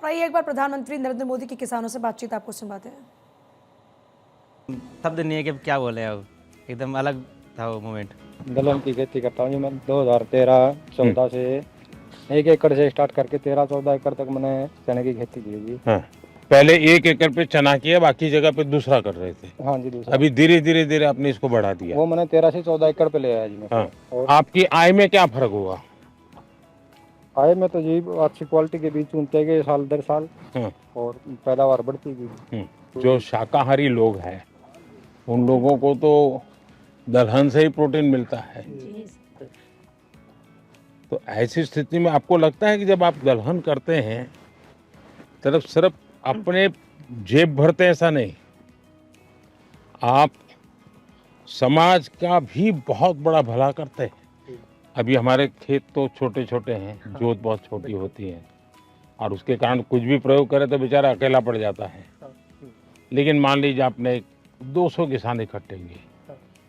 आइए एक बार प्रधानमंत्री नरेंद्र मोदी की किसानों से बातचीत आपको सुनवाते हैं। शब्द नहीं है कि क्या बोले अब, एकदम अलग था वो मोमेंट। दलहन की खेती करता हूँ जी मैं 2013-14 से 1 एकड़ से स्टार्ट करके 13-14 एकड़ तक मैंने चने की खेती की है जी। हाँ। पहले 1 एकड़ पे चना किया, बाकी जगह पे दूसरा कर रहे थे। हाँ जी दूसरा अभी धीरे धीरे आपने इसको बढ़ा दिया। वो मैंने 13 से 14 एकड़ पे ले आया जी मैं। हाँ। और आपकी आय में क्या फर्क हुआ? आय में तो जी अच्छी क्वालिटी के बीज चुनते गए साल दर साल। हाँ। और पैदावार बढ़ती गई। जो शाकाहारी लोग हैं उन लोगों को तो दलहन से ही प्रोटीन मिलता है। तो ऐसी स्थिति में आपको लगता है कि जब आप दलहन करते हैं तब सिर्फ अपने जेब भरते हैं, ऐसा नहीं, आप समाज का भी बहुत बड़ा भला करते हैं। अभी हमारे खेत तो छोटे छोटे हैं, जोत बहुत छोटी होती है और उसके कारण कुछ भी प्रयोग करे तो बेचारा अकेला पड़ जाता है। लेकिन मान लीजिए आपने 200 किसान इकट्ठे किए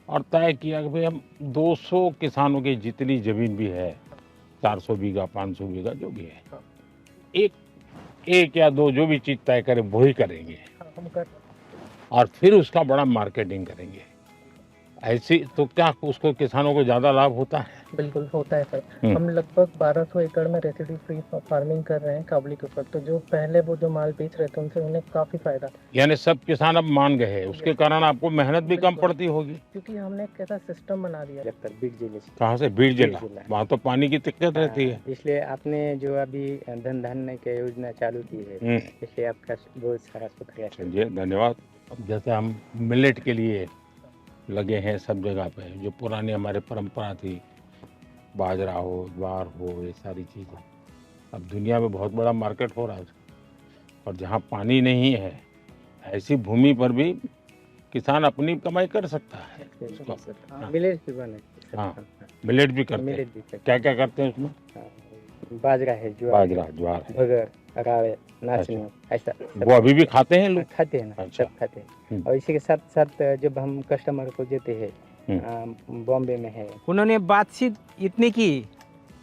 और तय किया कि भाई हम 200 किसानों की जितनी जमीन भी है, 400 बीघा 500 बीघा जो भी है, एक या दो जो भी चीज तय करें वही करेंगे और फिर उसका बड़ा मार्केटिंग करेंगे। ऐसी तो क्या उसको किसानों को ज्यादा लाभ होता है? बिल्कुल होता है सर। हम लगभग 1200 एकड़ में रेसिड्यू फ्री फार्मिंग कर रहे हैं काबुली के ऊपर। तो जो पहले वो जो माल बेच रहे थे उनसे उन्हें काफी फायदा, यानी सब किसान अब मान गए हैं, उसके कारण आपको मेहनत भी कम पड़ती होगी। क्योंकि हमने एक ऐसा सिस्टम बना दिया। बीज जिले से कहाँ से? बीड़ जिला। वहाँ तो पानी की दिक्कत रहती है। इसलिए आपने जो अभी धन धान्य की योजना चालू की है, इसलिए आपका बहुत सारा शुक्रिया। चलिए धन्यवाद। अब जैसे हम मिलेट के लिए लगे हैं सब जगह पे, जो पुरानी हमारी परंपरा थी, बाजरा हो ज्वार हो ये सारी चीज़ें, अब दुनिया में बहुत बड़ा मार्केट हो रहा है और जहाँ पानी नहीं है ऐसी भूमि पर भी किसान अपनी कमाई कर सकता है। मिलेट भी बने। हाँ, मिलेट भी करते हैं। क्या क्या करते हैं उसमें? बाजरा है, ज्वार है, भगर, अरावे, नाचनी, ऐसा वो अभी भी खाते हैं लोग? खाते हैं ना। अच्छा। सब खाते हैं। और इसी के साथ साथ जब हम कस्टमर को देते हैं, बॉम्बे में है, उन्होंने बातचीत इतनी की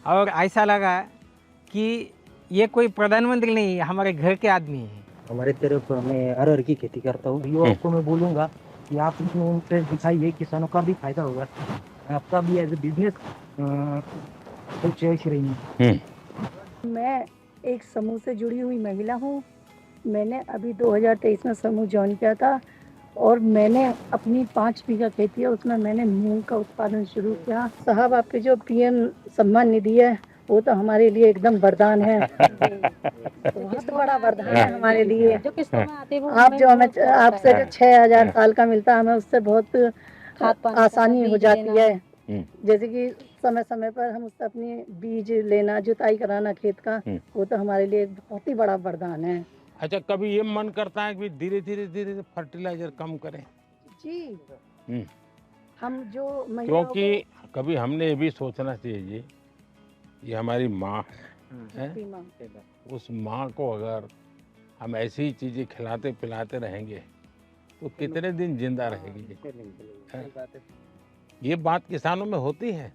और ऐसा लगा कि ये कोई प्रधानमंत्री नहीं है, हमारे घर के आदमी है। हमारे तरफ मैं अरहर की खेती करता हूँ। युवाओं को मैं बोलूँगा कि आप इसमें इंटरेस्ट दिखाइए, किसानों का भी फायदा होगा, आपका भी एज ए बिजनेस कुछ ऐसी रही। मैं एक समूह से जुड़ी हुई महिला हूँ। मैंने अभी 2023 में समूह ज्वाइन किया था और मैंने अपनी 5 बीघा खेती है, उसमें मैंने मूंग का उत्पादन शुरू किया। साहब आपके जो पीएम सम्मान निधि है वो तो हमारे लिए एकदम वरदान है। बहुत बड़ा वरदान है हमारे लिए। आप जो हमें आपसे जो 6,000 साल का मिलता है, हमें उससे बहुत आसानी हो जाती है। जैसे कि समय समय पर हम उससे अपनी बीज लेना, जुताई कराना खेत का, वो तो हमारे लिए एक बहुत ही बड़ा वरदान है। अच्छा, कभी ये मन करता है कि धीरे धीरे फर्टिलाइजर कम करें? जी। हम जो क्योंकि कभी हमने ये भी सोचना चाहिए जी, ये हमारी माँ है, उस माँ को अगर हम ऐसी चीजें खिलाते पिलाते रहेंगे तो कितने दिन जिंदा रहेगी? ये बात किसानों में होती है।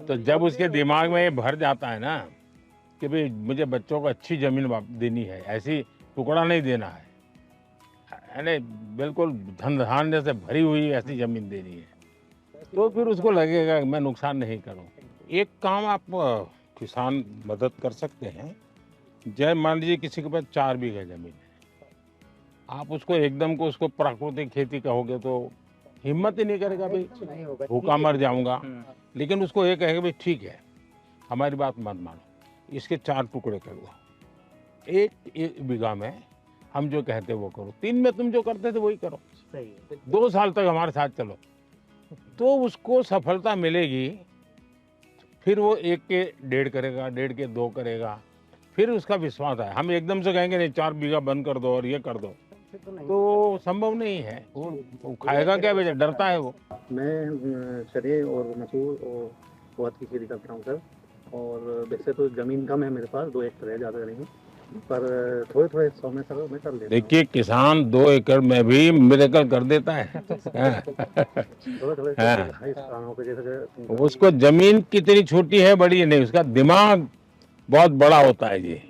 तो जब उसके दिमाग में ये भर जाता है ना कि भाई मुझे बच्चों को अच्छी जमीन देनी है, ऐसी टुकड़ा नहीं देना है, यानी बिल्कुल धन धान्य से भरी हुई ऐसी जमीन देनी है, तो फिर उसको लगेगा कि मैं नुकसान नहीं करूं। एक काम आप किसान मदद कर सकते हैं। जय मान लीजिए किसी के पास 4 बीघा जमीन है, आप उसको एकदम को उसको प्राकृतिक खेती कहोगे तो हिम्मत ही नहीं करेगा, भाई भूखा मर जाऊंगा। लेकिन उसको ये कहेगा भाई ठीक है, हमारी बात मत मानो, इसके 4 टुकड़े कर दो, एक बीघा में हम जो कहते वो करो, 3 में तुम जो करते थे वही करो, 2 साल तक हमारे साथ चलो, तो उसको सफलता मिलेगी। फिर वो 1 के 1.5 करेगा, 1.5 के 2 करेगा, फिर उसका विश्वास है। हम एकदम से कहेंगे नहीं 4 बीघा बंद कर दो और ये कर दो, तो संभव नहीं है। वो खाएगा क्या, बेचा डरता है वो। मैं चने और मसूर और उड़द की खेती करता हूँ सर। और वैसे तो ज़मीन कम है मेरे पास, 2 एकड़ है, ज़्यादा नहीं, पर थोड़े थोड़े 100 में सर मैं कर लेता हूँ। देखिए किसान 2 एकड़ में भी मिरेकल कर देता है। थोड़े किसानों के जैसे उसको जमीन कितनी छोटी है बड़ी है नहीं, उसका दिमाग बहुत बड़ा होता है ये,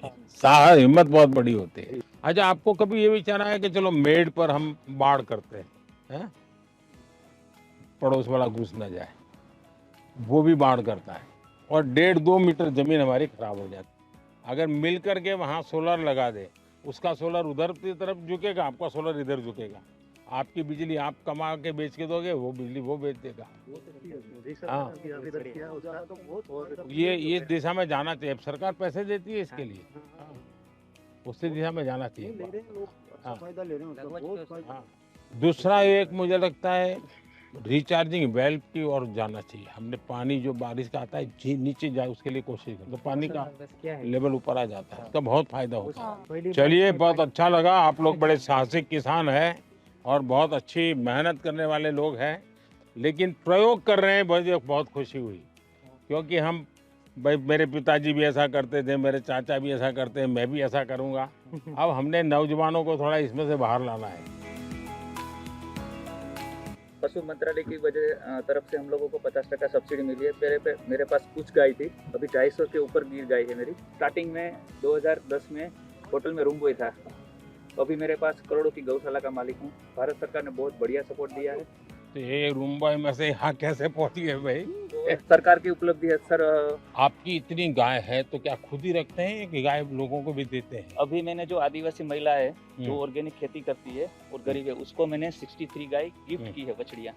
साहस हिम्मत बहुत बड़ी होती है। अच्छा, आपको कभी ये विचार आया कि चलो मेड पर हम बाढ़ करते हैं, पड़ोस वाला घुस न जाए, वो भी बाढ़ करता है और 1.5-2 मीटर जमीन हमारी खराब हो जाती। अगर मिल करके वहाँ सोलर लगा दे, उसका सोलर उधर की तरफ झुकेगा, आपका सोलर इधर झुकेगा, आपकी बिजली आप कमा के बेच के दोगे, वो बिजली वो बेच देगा। हाँ, ये दिशा में जाना चाहिए। अब सरकार पैसे देती है इसके लिए, उसी दिशा में जाना चाहिए। हाँ। दूसरा एक मुझे लगता है रिचार्जिंग वेल की ओर जाना चाहिए। हमने पानी जो बारिश का आता है नीचे जाए, उसके लिए कोशिश करें तो पानी का लेवल ऊपर आ जाता है, उसका बहुत फायदा होता है। चलिए, बहुत अच्छा लगा। आप लोग बड़े साहसिक किसान हैं और बहुत अच्छी मेहनत करने वाले लोग हैं, लेकिन प्रयोग कर रहे हैं, मुझे बहुत खुशी हुई, क्योंकि हम भाई मेरे पिताजी भी ऐसा करते थे, मेरे चाचा भी ऐसा करते हैं, मैं भी ऐसा करूँगा। अब हमने नौजवानों को थोड़ा इसमें से बाहर लाना है। पशु मंत्रालय की वजह तरफ से हम लोगों को 50% सब्सिडी मिली है। मेरे पास कुछ गाय थी, अभी 250 के ऊपर गिर गाय है मेरी। स्टार्टिंग में 2010 में होटल में रूम बॉय था, अभी मेरे पास करोड़ों की गौशाला का मालिक हूँ। भारत सरकार ने बहुत बढ़िया सपोर्ट दिया है। तो ये रूम बॉय में से यहाँ कैसे पहुँची है भाई? तो सरकार की उपलब्धि है सर। आपकी इतनी गाय है तो क्या खुद ही रखते हैं कि गाय लोगों को भी देते हैं? अभी मैंने जो आदिवासी महिला है जो ऑर्गेनिक खेती करती है और गरीब है, उसको मैंने 63 गाय गिफ्ट की है, बछड़ियाँ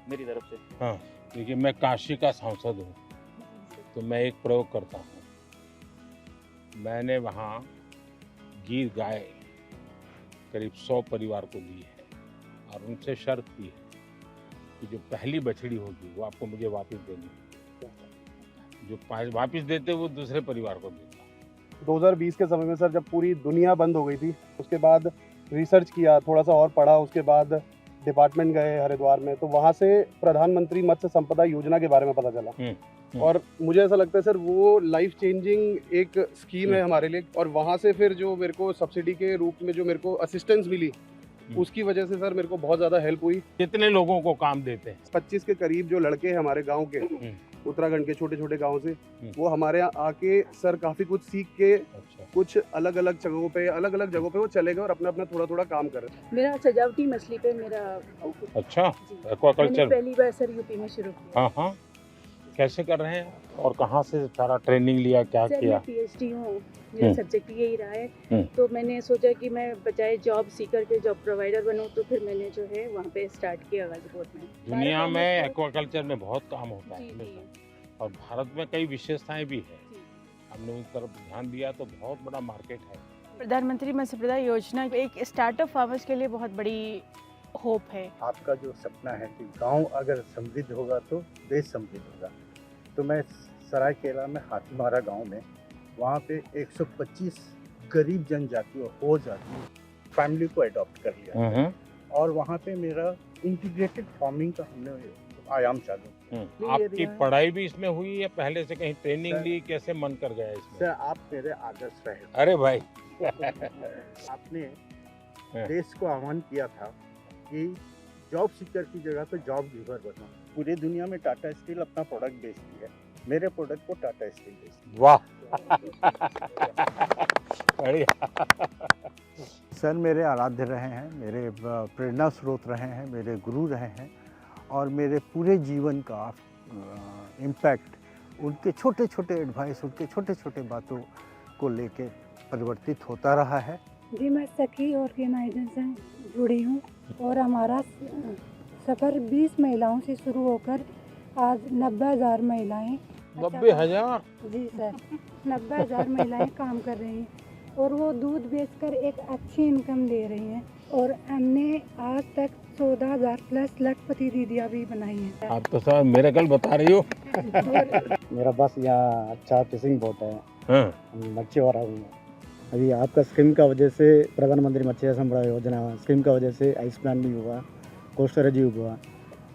मेरी तरफ से। हाँ, देखिए मैं काशी का सांसद हूँ, तो मैं एक प्रयोग करता हूँ। मैंने वहाँ गिर गाय करीब 100 परिवार को दी है और उनसे शर्त की है कि जो पहली बछड़ी होगी वो आपको मुझे वापस देनी है, जो वापस देते वो दूसरे परिवार को देता। 2020 के समय में सर, जब पूरी दुनिया बंद हो गई थी, उसके बाद रिसर्च किया, थोड़ा सा और पढ़ा, उसके बाद डिपार्टमेंट गए हरिद्वार में, तो वहाँ से प्रधानमंत्री मत्स्य संपदा योजना के बारे में पता चला। और मुझे ऐसा लगता है सर, वो लाइफ चेंजिंग एक स्कीम है हमारे लिए। और वहाँ से फिर जो मेरे को सब्सिडी के रूप में जो मेरे को असिस्टेंस मिली, उसकी वजह से सर मेरे को बहुत ज़्यादा हेल्प हुई। कितने लोगों को काम देते हैं? 25 के करीब जो लड़के हैं हमारे गांव के, उत्तराखंड के छोटे छोटे गांव से, वो हमारे यहाँ आके सर काफ़ी कुछ सीख के कुछ अलग अलग जगहों पे वो चले गए और अपना थोड़ा थोड़ा काम कर रहे हैं। मेरा सजावटी मछली पे मेरा अच्छा, एक्वाकल्चर पहली बार सर यूपी में शुरू किया। हाँ हाँ, कैसे कर रहे हैं और कहाँ से सारा ट्रेनिंग लिया, क्या सर किया? मैं PhD हूँ, मेरा सब्जेक्ट यही रहा है। तो मैंने सोचा कि मैं बजाय जॉब सीकर के जॉब प्रोवाइडर बनूँ, तो फिर मैंने जो है वहाँ पे स्टार्ट किया गाजीपुर में। दुनिया में एक्वाकल्चर में बहुत काम होता है और भारत में कई विशेषताएं भी है। हमने उस तरफ ध्यान दिया तो बहुत बड़ा मार्केट है। प्रधानमंत्री मत्स्य संपदा योजना एक स्टार्टअप फार्मर्स के लिए बहुत बड़ी होप है। आपका जो सपना है कि गांव अगर समृद्ध होगा तो देश समृद्ध होगा, तो मैं सरायकेला में हाथीमारा गांव में, वहाँ पे 125 गरीब जनजाति और हो जाति फैमिली को अडॉप्ट कर लिया और वहाँ पे मेरा इंटीग्रेटेड फार्मिंग का हमने आयाम चालू। आपकी पढ़ाई भी इसमें हुई या पहले से कहीं ट्रेनिंग ली, कैसे मन कर गया इसमें? सर, आप मेरे आदर्श रहे। अरे भाई आपने देश को आह्वान किया था कि जॉब सीकर की जगह पे जॉब गिवर बनो। पूरी दुनिया में टाटा स्टील अपना प्रोडक्ट बेचती है, मेरे प्रोडक्ट को टाटा स्टील बेचती है। वाह बढ़िया। सर मेरे आराध्य रहे हैं, मेरे प्रेरणा स्रोत रहे हैं, मेरे गुरु रहे हैं और मेरे पूरे जीवन का इम्पैक्ट उनके छोटे छोटे एडवाइस, उनके छोटे छोटे बातों को लेके परिवर्तित होता रहा है। जी, मैं सखी ऑर्गेनाइजेशन से जुड़ी हूँ और हमारा सफ़र 20 महिलाओं से शुरू होकर आज 90,000 महिलाएं 90,000? जी सर, 90,000 महिलाएं काम कर रही हैं और वो दूध बेचकर एक अच्छी इनकम दे रही हैं और हमने आज तक 14,000 प्लस लखपति दीदियाँ भी बनाई हैं। आप तो सर मिरेकल बता रही हो। मेरा बस यहाँ अच्छा फिशिंग बोट है, मच्छी हो रहा हूँ। अभी आपका स्कीम का वजह से प्रधानमंत्री मत्स्य संपदा योजना स्कीम का वजह से आइस प्लांट भी हुआ, कोस्टर जी हुआ।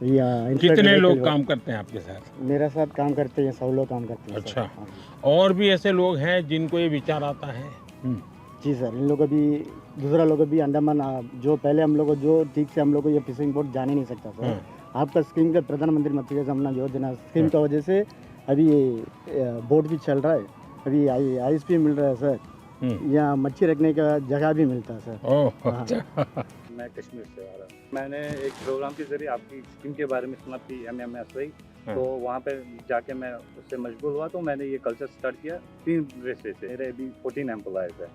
कितने लोग काम करते हैं आपके साथ? मेरे साथ काम करते हैं 100 लोग काम करते हैं। अच्छा, और भी ऐसे लोग हैं जिनको ये विचार आता है? जी सर, इन लोगों भी दूसरा लोग भी अंडमान, जो पहले हम लोग जो ठीक से हम लोग को ये फिशिंग बोट जाने नहीं सकता सर। आपका स्कीम का प्रधानमंत्री मत्स्य संपदा योजना स्कीम का वजह से अभी ये बोट भी चल रहा है अभी आइस भी मिल रहा है सर, यहाँ मच्छी रखने का जगह भी मिलता है सर। हाँ। मैं कश्मीर से आ रहा हूँ। मैंने एक प्रोग्राम के जरिए आपकी स्कीम के बारे में सुना थी MMSY, तो वहाँ पे जाके मैं उससे मशगूल हुआ, तो मैंने ये कल्चर स्टार्ट किया 3 रेस्टे से। मेरे अभी 14 एम्प्लॉयज़ है,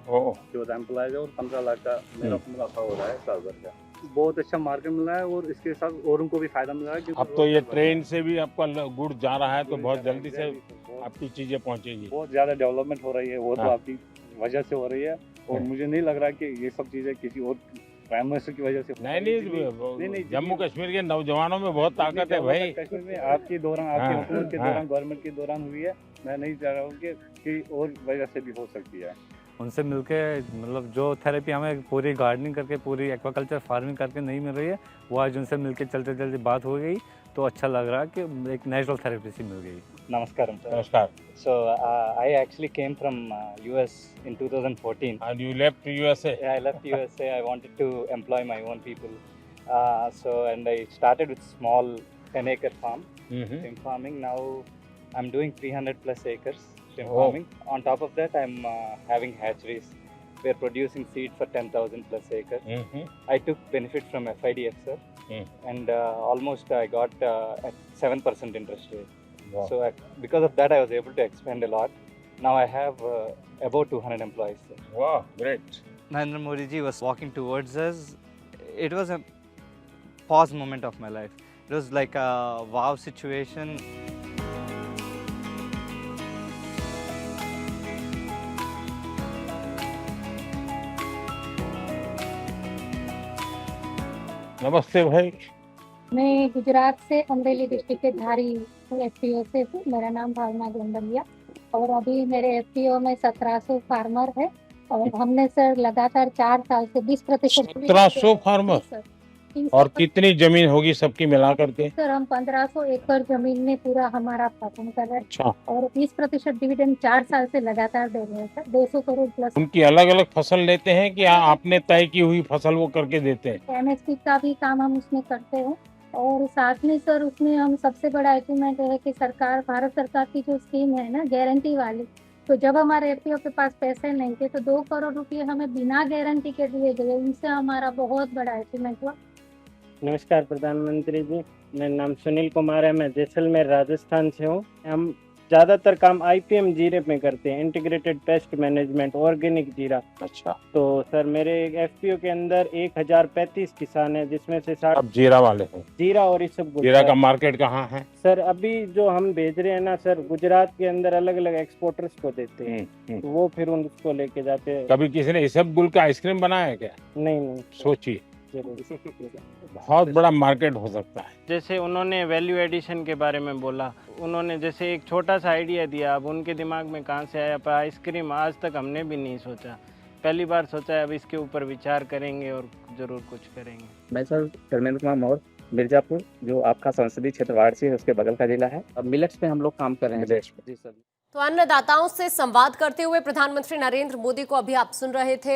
14 एम्प्लॉयज़ है और 15 लाख का मेरा मुनाफा हो रहा है साल भर का। बहुत अच्छा मार्केट मिल रहा है और इसके साथ औरों को भी फायदा मिल रहा है। अब तो ये ट्रेन से भी आपका गुड़ जा रहा है, तो बहुत जल्दी से आपकी चीज़ें पहुँचेगी। बहुत ज़्यादा डेवलपमेंट हो रही है, वो तो आपकी वजह से हो रही है, और मुझे नहीं लग रहा कि ये सब चीज़ें किसी और प्राइम मिनिस्टर की वजह से। नहीं, जम्मू कश्मीर के नौजवानों में बहुत ताकत है भाई। कश्मीर में आपके दौरान, आपकी हुकूमत के दौरान, गवर्नमेंट के दौरान हुई है। मैं नहीं चाह रहा हूँ कि और वजह से भी हो सकती है। उनसे मिलके मतलब जो थेरेपी हमें पूरी गार्डनिंग करके, पूरी एक्वाकल्चर फार्मिंग करके नहीं मिल रही है, वो आज उनसे मिलके चलते चलते बात हो गई, तो अच्छा लग रहा है कि एक नेचुरल थेरेपी सी मिल गई। Namaskaram, sir. नमस्कार। So I actually came from US in 2014. And you left USA? Yeah, I left USA. I wanted to employ my own people. And I started with small 10-acre farm, shrimp farming. Now I'm doing 300 plus acres shrimp farming. On top of that, I'm having hatcheries. We're producing seed for 10,000 plus acres. I took benefit from FIDF, sir. And almost I got at 7% interest rate. Wow. So because of that, I was able to expand a lot. Now I have about 200 employees. Sir. Wow, great. Narendra Modi ji was walking towards us. It was a pause moment of my life. It was like a wow situation. नमस्ते भाई। मैं गुजरात से Amreli district के धारी FPO से हूँ। मेरा नाम भावना गोंडलिया, और अभी मेरे FPO में 1700 फार्मर है, और हमने सर लगातार 4 साल से 20%। 1700 फार्मर, और कितनी जमीन होगी सबकी मिला करके? सर हम 1500 एकड़ जमीन में पूरा हमारा फार्म कर रहे हैं। अच्छा। और 20% डिविडेंड 4 साल से लगातार दे रहे हैं सर, 200 करोड़ प्लस। उनकी अलग अलग फसल लेते हैं कि आपने तय की हुई फसल वो करके देते हैं? MSP का भी काम हम उसमें करते हैं, और साथ में सर उसमें हम सबसे बड़ा अचीवमेंट है कि सरकार, भारत सरकार की जो स्कीम है ना गारंटी वाली, तो जब हमारे FPO के पास पैसे नहीं थे तो 2 करोड़ रुपए हमें बिना गारंटी के दिए गए। उनसे हमारा बहुत बड़ा अचीवमेंट हुआ। नमस्कार प्रधानमंत्री जी, मेरा नाम सुनील कुमार है, मैं जैसलमेर राजस्थान से हूँ। हम ज़्यादातर काम IPM जीरे में करते हैं, इंटीग्रेटेड पेस्ट मैनेजमेंट, ऑर्गेनिक जीरा। अच्छा। तो सर मेरे FPO के अंदर 1035 किसान हैं, जिसमें से 60 अब जीरा वाले हैं। जीरा और इस सब। जीरा का मार्केट कहाँ है? सर अभी जो हम भेज रहे हैं ना सर, गुजरात के अंदर अलग अलग एक्सपोर्टर्स को देते हैं, तो वो फिर उनको लेके जाते हैं। कभी किसी ने इसबगुल का आइसक्रीम बनाया क्या? नहीं। सोचिए, बहुत बड़ा मार्केट हो सकता है। जैसे उन्होंने वैल्यू एडिशन के बारे में बोला, उन्होंने जैसे एक छोटा सा आइडिया दिया, अब उनके दिमाग में कहाँ से आया, पर आइसक्रीम आज तक हमने भी नहीं सोचा, पहली बार सोचा है। अब इसके ऊपर विचार करेंगे और ज़रूर कुछ करेंगे। मैं सर धर्मेंद्र कुमार मौर्य, मिर्जापुर, जो आपका संसदीय क्षेत्र वाराणसी है उसके बगल का जिला है। अब मिलेट्स पे हम लोग काम कर रहे हैं। जी सर। तो अन्नदाताओं से संवाद करते हुए प्रधानमंत्री नरेंद्र मोदी को अभी आप सुन रहे थे।